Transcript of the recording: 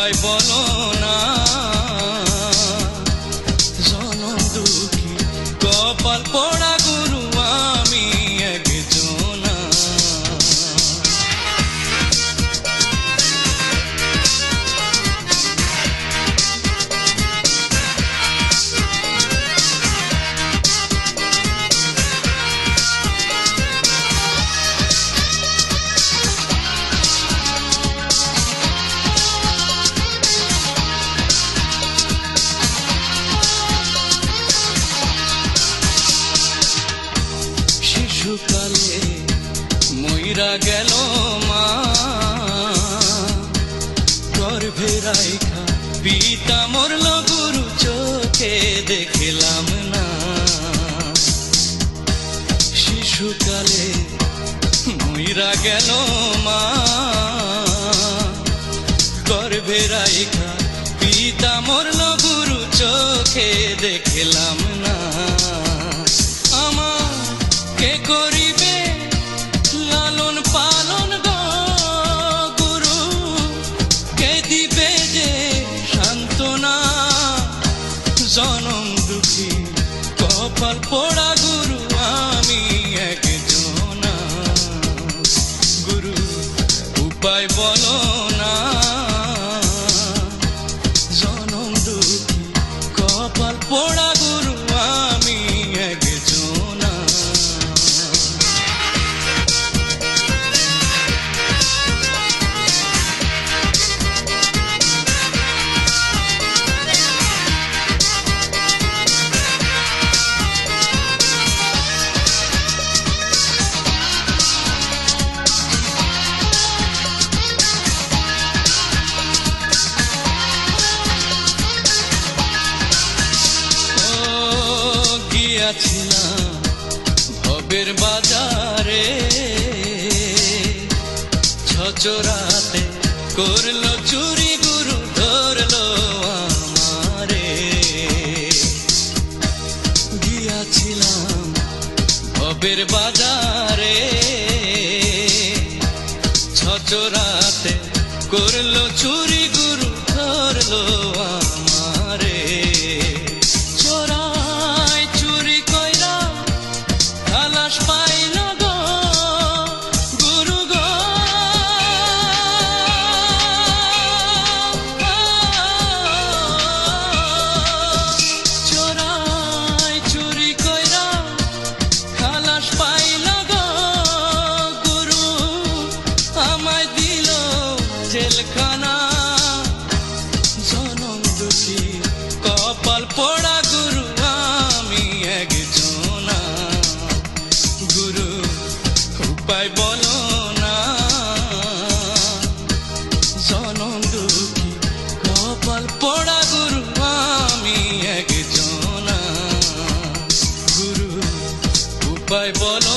উপায় বলো না, জনম দুঃখী কপাল পোড়া গুরু আমি একজনা। শিশুকালে মইরা গেল মা, গর্ভে রাইখা পিতা মরল গুরু চোখে দেখলাম না। শিশুকালে মইরা গেল মা, গর্ভে রাইখা পিতা মরল গুরু চোখে দেখলাম না। আমার কে করিবে লালন পালন গো গুরু, কে দিবে যে সান্ত্বনা, জনম দুঃখী কপাল পোড়া গুরু আমি একজনা। গুরু উপায় বলো না, জনম দুঃখী কপাল পোড়া গুরু আমি একজনা। গিয়াছিলাম ভবের বাজারে, ছচরাতে করলো চুরি গুরু ধরলো আমারে। গিয়াছিলাম ভবের বাজারে, ছচরাতে করলো চুরি গুরু ধরলো আমারে। জেলখানা, জনম দুঃখী কপাল পোড়া গুরু আমি একজনা। গুরু উপায় বলো না, জনম দুঃখী কপাল পোড়া গুরু আমি একজনা। গুরু উপায় বলো